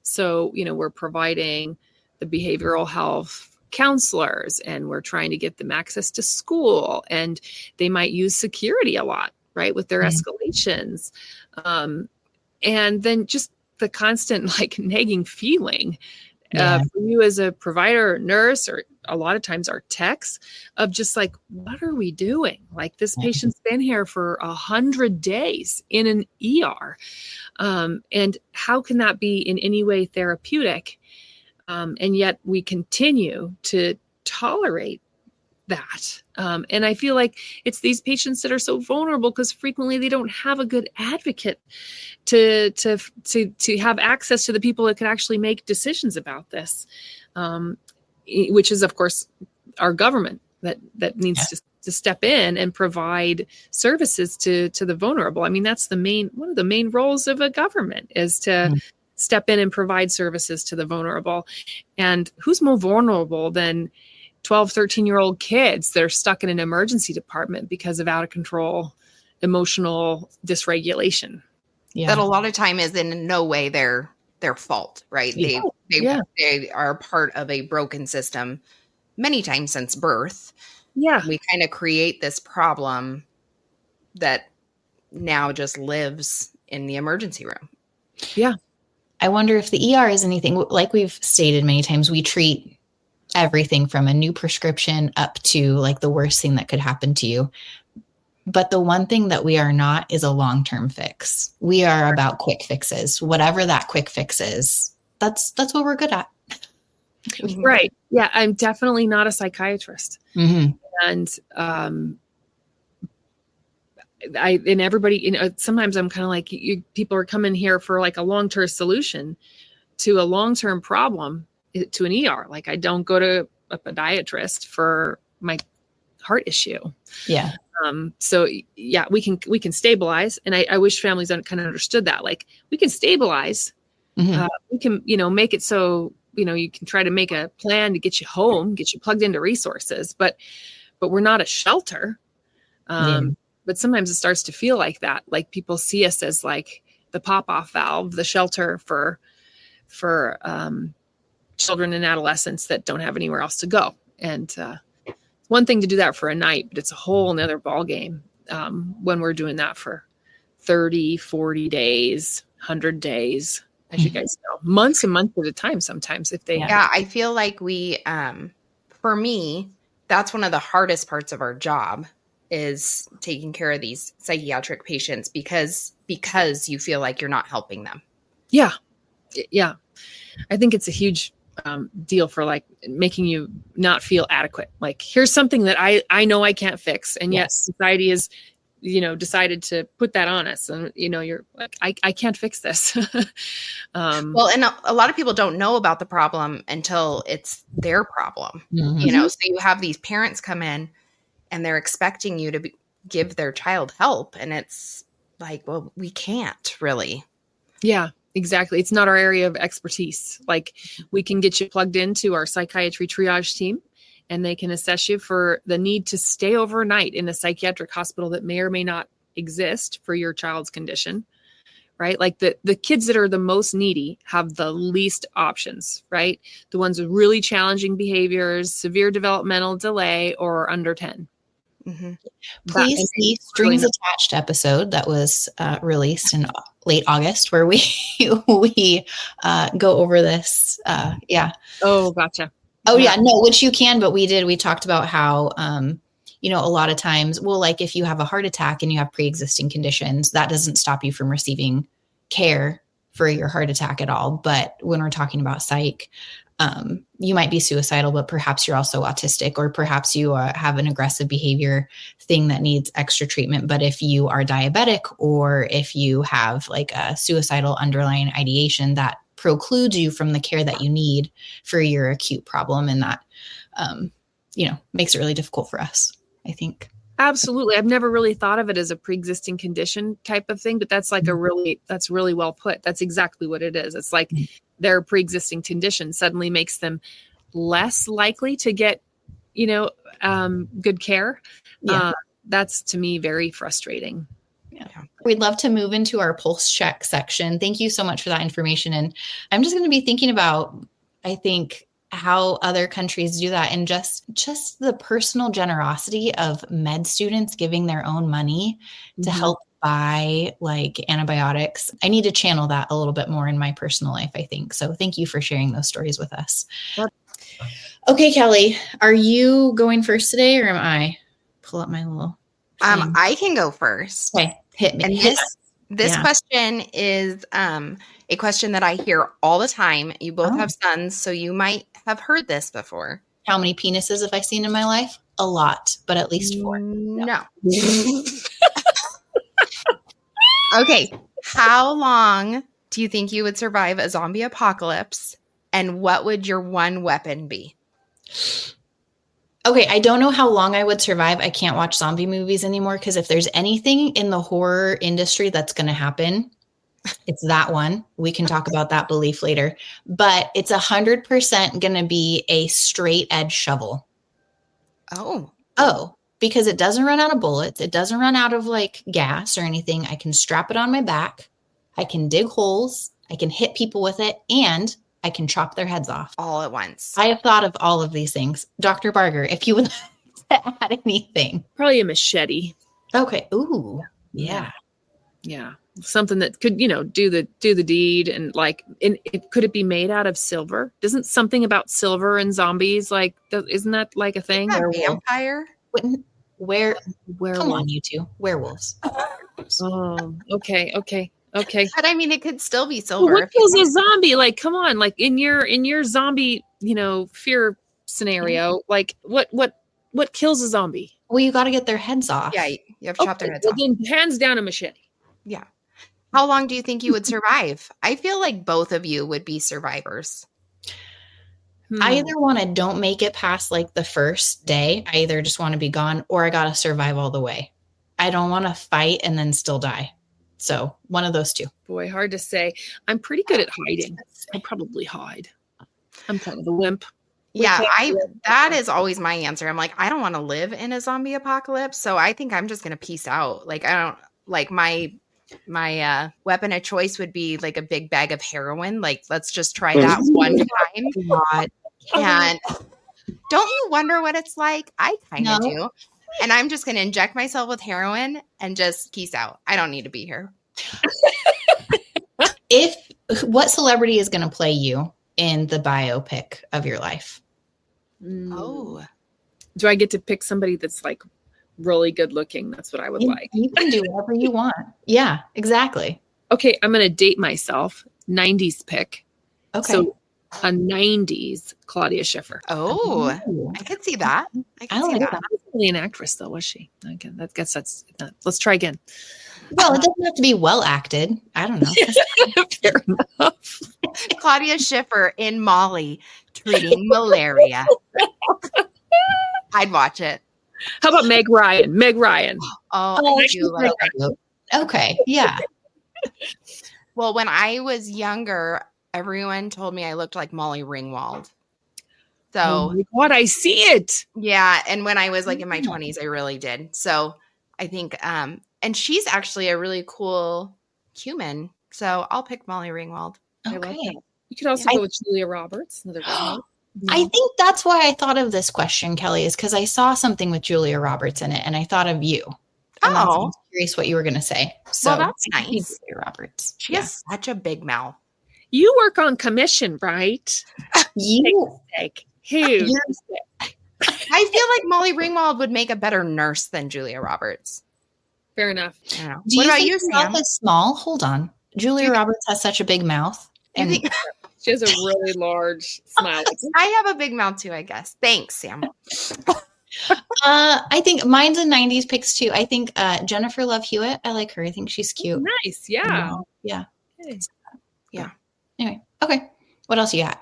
So, we're providing the behavioral health counselors, and we're trying to get them access to school, and they might use security a lot, right, with their escalations. And then just the constant like nagging feeling for you as a provider or nurse, or a lot of times our techs, of just like, what are we doing? Like, this patient's been here for 100 days in an ER. And how can that be in any way therapeutic? And yet we continue to tolerate that. And I feel like it's these patients that are so vulnerable because frequently they don't have a good advocate to have access to the people that could actually make decisions about this, which is, of course, our government that needs to step in and provide services to the vulnerable. I mean, that's one of the main roles of a government, is to step in and provide services to the vulnerable. And who's more vulnerable than 12, 13-year-old kids that are stuck in an emergency department because of out of control emotional dysregulation? That a lot of time is in no way their fault, right? They are part of a broken system many times since birth. Yeah. We kind of create this problem that now just lives in the emergency room. Yeah. I wonder if the ER is anything, like we've stated many times, we treat everything from a new prescription up to like the worst thing that could happen to you. But the one thing that we are not is a long-term fix. We are about quick fixes. Whatever that quick fix is, that's what we're good at. Right. Yeah. I'm definitely not a psychiatrist. And and everybody, sometimes I'm kind of like, people are coming here for like a long-term solution to a long-term problem, to an ER. Like, I don't go to a podiatrist for my heart issue. Yeah. So yeah, we can stabilize. And I wish families kind of understood that. Like, we can stabilize. We can, make it so, you can try to make a plan to get you home, get you plugged into resources, but we're not a shelter. But sometimes it starts to feel like that. Like, people see us as like the pop-off valve, the shelter for children and adolescents that don't have anywhere else to go. And one thing to do that for a night, but it's a whole nother ballgame when we're doing that for 30, 40 days, 100 days, as you guys know, months and months at a time sometimes, if they have. Yeah, I feel like we, for me, that's one of the hardest parts of our job, is taking care of these psychiatric patients because you feel like you're not helping them. Yeah. Yeah. I think it's a huge deal for like making you not feel adequate. Like, here's something that I know I can't fix. And yet society is, decided to put that on us. And, you're like, I can't fix this. Well, and a lot of people don't know about the problem until it's their problem, so you have these parents come in and they're expecting you to give their child help. And it's like, well, we can't really. Yeah. Exactly. It's not our area of expertise. Like, we can get you plugged into our psychiatry triage team, and they can assess you for the need to stay overnight in a psychiatric hospital that may or may not exist for your child's condition, right? Like, the kids that are the most needy have the least options, right? The ones with really challenging behaviors, severe developmental delay, or under 10. Please see Strings Attached episode that was released in late August, where we go over this. Oh, gotcha. Oh yeah, no, which you can, but we talked about how, a lot of times, well, like if you have a heart attack and you have pre-existing conditions, that doesn't stop you from receiving care for your heart attack at all. But when we're talking about psych, you might be suicidal, but perhaps you're also autistic, or perhaps you have an aggressive behavior thing that needs extra treatment. But if you are diabetic, or if you have like a suicidal underlying ideation, that precludes you from the care that you need for your acute problem. And that, makes it really difficult for us, I think. Absolutely. I've never really thought of it as a pre-existing condition type of thing, but that's like that's really well put. That's exactly what it is. It's like their pre-existing condition suddenly makes them less likely to get, good care. Yeah. That's to me very frustrating. Yeah. We'd love to move into our pulse check section. Thank you so much for that information. And I'm just going to be thinking about, I think, how other countries do that, and just the personal generosity of med students giving their own money to help buy like antibiotics. I need to channel that a little bit more in my personal life, I think. So thank you for sharing those stories with us. Yep. Okay, Kelly, are you going first today, or am I? Pull up my little thing. I can go first. Okay, hit me. And this question is a question that I hear all the time. You both have sons, so you might have heard this before. How many penises have I seen in my life? A lot, but at least 4. No. Okay. How long do you think you would survive a zombie apocalypse? And what would your one weapon be? Okay, I don't know how long I would survive. I can't watch zombie movies anymore, because if there's anything in the horror industry that's going to happen, it's that one. We can talk about that belief later. But it's 100% going to be a straight edge shovel. Oh, because it doesn't run out of bullets. It doesn't run out of like gas or anything. I can strap it on my back. I can dig holes. I can hit people with it. And I can chop their heads off. All at once. I have thought of all of these things. Dr. Barger, if you would like to add anything. Probably a machete. Okay. Ooh. Yeah. Yeah. Something that could, do the deed, and like, could it be made out of silver? Isn't something about silver and zombies like, isn't that like a thing? A vampire? Come on, you two. Werewolves. Oh, okay. But I mean, it could still be silver. What kills a zombie? Like, come on, like in your zombie, fear scenario, like what kills a zombie? Well, you got to get their heads off. Yeah, you have to chop their heads off. Then hands down a machete. Yeah. How long do you think you would survive? I feel like both of you would be survivors. I either want to don't make it past like the first day. I either just want to be gone, or I got to survive all the way. I don't want to fight and then still die. So one of those two. Boy, hard to say. I'm pretty good at hiding. I'll probably hide. I'm kind of a wimp. Yeah, that is always my answer. I'm like, I don't want to live in a zombie apocalypse. So I think I'm just going to peace out. Like, I don't like my weapon of choice would be like a big bag of heroin. Like, let's just try that one time. And don't you wonder what it's like? I kind of do. And I'm just going to inject myself with heroin and just peace out. I don't need to be here. What celebrity is going to play you in the biopic of your life? Oh. Do I get to pick somebody that's like really good looking? That's what I would like. You can do whatever you want. Yeah, exactly. Okay, I'm going to date myself. 90s pick. Okay. So a 90s Claudia Schiffer. Oh, I could see that. I like that. Not really an actress though, was she? Okay, I guess that's. Let's try again. Well, it doesn't have to be well acted. I don't know. Fair enough. Claudia Schiffer in Molly treating malaria. I'd watch it. How about Meg Ryan? Meg Ryan. Oh, I do like that. Okay, yeah. Well, when I was younger, everyone told me I looked like Molly Ringwald. So, oh my God, I see it. Yeah, and when I was like in my 20s, I really did. So, I think and she's actually a really cool human. So, I'll pick Molly Ringwald. Okay. You could also go with Julia Roberts. Another girl. I think that's why I thought of this question, Kelly, is because I saw something with Julia Roberts in it, and I thought of you. And I was curious what you were going to say. So well, that's nice. Julia Roberts. She has such a big mouth. You work on commission, right? You. Huge. I feel like Molly Ringwald would make a better nurse than Julia Roberts. Fair enough. I don't know. What about you, Sam? Is small? Hold on. Julia Roberts has such a big mouth. And she has a really large smile. I have a big mouth too, I guess. Thanks, Sam. I think mine's a 90s picks too. I think Jennifer Love Hewitt. I like her. I think she's cute. Nice. Yeah. Yeah. Okay. Yeah. Anyway. Okay. What else you got?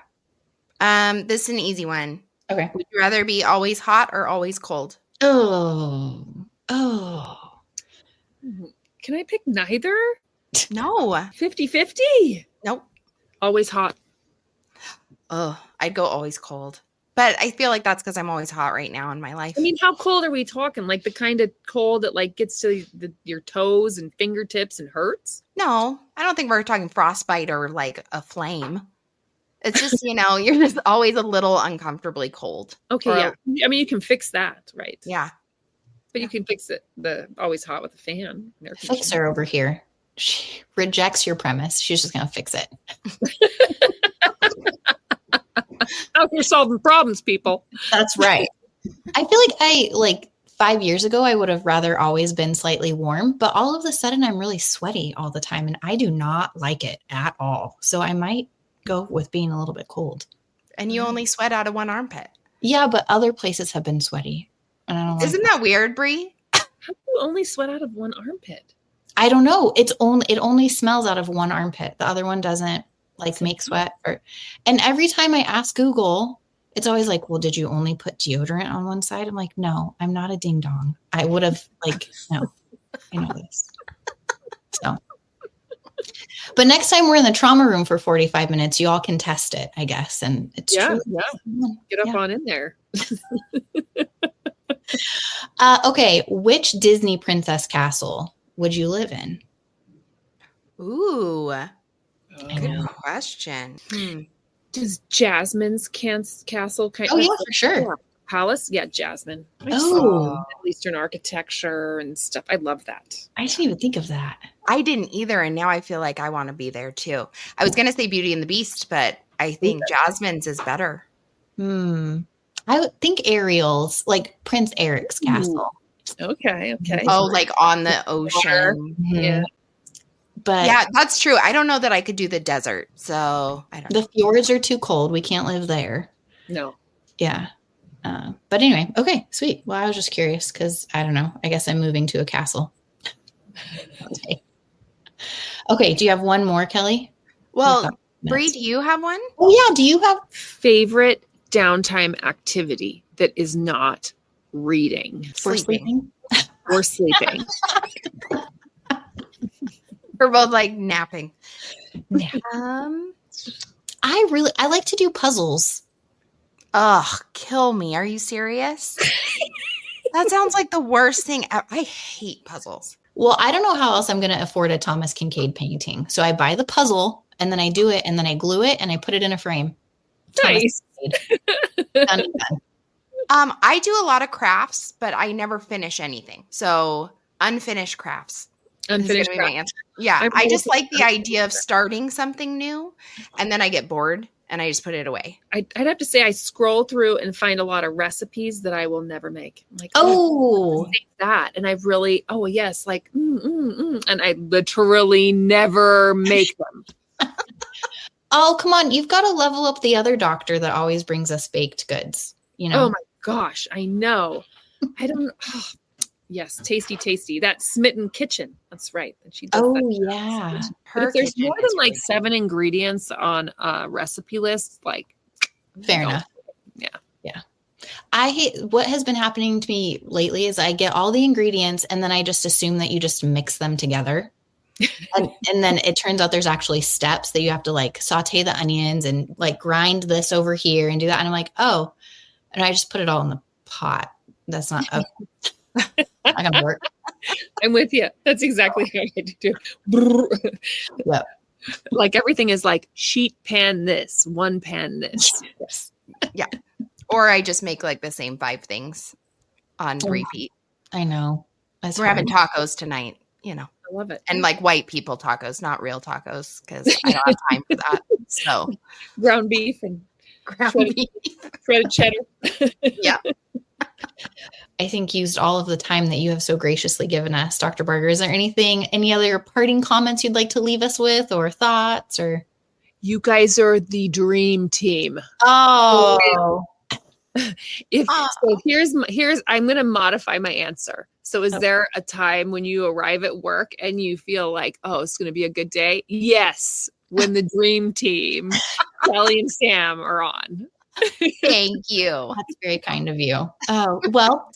This is an easy one. Okay. Would you rather be always hot or always cold? Oh. Can I pick neither? No. 50-50? Nope. Always hot. Oh, I'd go always cold. But I feel like that's because I'm always hot right now in my life. I mean, how cold are we talking? Like the kind of cold that like gets to your toes and fingertips and hurts? No, I don't think we're talking frostbite or like a flame. It's just, you're just always a little uncomfortably cold. Okay, yeah. I mean, you can fix that, right? Yeah. But you can fix it, the always hot with a fan. Fixer over here. She rejects your premise. She's just going to fix it. Out here solving problems, people. That's right. I feel like 5 years ago, I would have rather always been slightly warm, but all of a sudden I'm really sweaty all the time and I do not like it at all. So I might go with being a little bit cold. And you only sweat out of one armpit. Yeah, but other places have been sweaty. And I don't Isn't that weird, Brie? How do you only sweat out of one armpit? I don't know. It only smells out of one armpit. The other one doesn't make sweat. And every time I ask Google, it's always like, well, did you only put deodorant on one side? I'm like, no, I'm not a ding dong. I would have no, I know this. So, but next time we're in the trauma room for 45 minutes, you all can test it, I guess. And it's true. Yeah. Get up on in there. Okay. Which Disney princess castle would you live in? Ooh, good question. Does Jasmine's castle kind of? Oh, yeah, for sure. Palace? Yeah, Jasmine. Oh, Middle Eastern architecture and stuff. I love that. I didn't even think of that. I didn't either, and now I feel like I want to be there too. I was going to say Beauty and the Beast, but I think Jasmine's is better. I would think Ariel's, like Prince Eric's castle. Okay. Oh, like on the ocean. Yeah. But yeah, that's true. I don't know that I could do the desert, so I don't know. The fjords are too cold. We can't live there. No. Yeah. But anyway, okay, sweet. Well, I was just curious because I don't know. I guess I'm moving to a castle. Okay, do you have one more, Kelly? Well, Bree, do you have one? Oh, yeah. Do you have favorite downtime activity that is not reading? Sleeping. Or sleeping. We're both like napping. Yeah. I like to do puzzles. Ugh, kill me. Are you serious? That sounds like the worst thing ever. I hate puzzles. Well, I don't know how else I'm going to afford a Thomas Kincaid painting. So I buy the puzzle and then I do it and then I glue it and I put it in a frame. Nice. Done. I do a lot of crafts, but I never finish anything. So unfinished crafts. Unfinished crafts. My answer. Yeah, I just like the idea of starting something new and then I get bored and I just put it away. I'd have to say I scroll through and find a lot of recipes that I will never make. I'm like, that. And I've really, like, and I literally never make them. Oh, come on. You've got to level up the other doctor that always brings us baked goods. Oh my gosh. I know. I don't. Yes. Tasty. That Smitten Kitchen. That's right. And she does that. Yeah. But if there's more than like 7 ingredients on a recipe list, like. Fair enough. Yeah. I hate what has been happening to me lately is I get all the ingredients and then I just assume that you just mix them together. and then it turns out there's actually steps that you have to like saute the onions and like grind this over here and do that. And I'm like, oh, and I just put it all in the pot. That's not gonna work. I'm with you. That's exactly how I do. Yep. Like everything is like sheet pan this, one pan this. Yes. Yeah. Or I just make like the same 5 things on repeat. I know. We're having tacos tonight, I love it. And like white people tacos, not real tacos, because I don't have time for that. So ground beef and ground beef. Shredded cheddar. Yeah. I think used all of the time that you have so graciously given us, Dr. Barger. Is there any other parting comments you'd like to leave us with, or thoughts, or? You guys are the dream team. Oh, So here's I'm going to modify my answer. So is there a time when you arrive at work and you feel like, oh, it's going to be a good day? Yes. When the dream team, Kelly and Sam, are on. Thank you. That's very kind of you. Oh, well,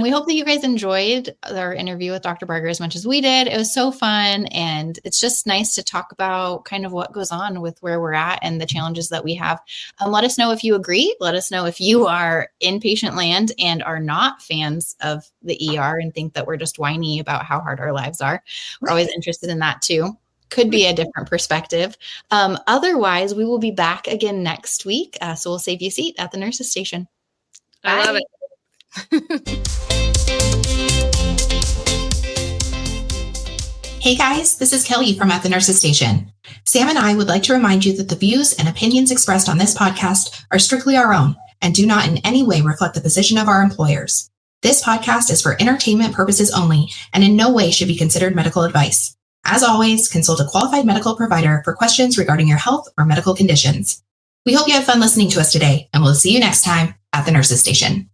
we hope that you guys enjoyed our interview with Dr. Barger as much as we did. It was so fun. And it's just nice to talk about kind of what goes on with where we're at and the challenges that we have. Let us know if you agree. Let us know if you are inpatient land and are not fans of the ER and think that we're just whiny about how hard our lives are. We're always interested in that too. Could be a different perspective. Otherwise, we will be back again next week. So we'll save you a seat at the nurse's station. I love it. Hey guys, this is Kelly from At the Nurse's Station. Sam and I would like to remind you that the views and opinions expressed on this podcast are strictly our own and do not in any way reflect the position of our employers. This podcast is for entertainment purposes only and in no way should be considered medical advice. As always, consult a qualified medical provider for questions regarding your health or medical conditions. We hope you had fun listening to us today, and we'll see you next time at the Nurse's Station.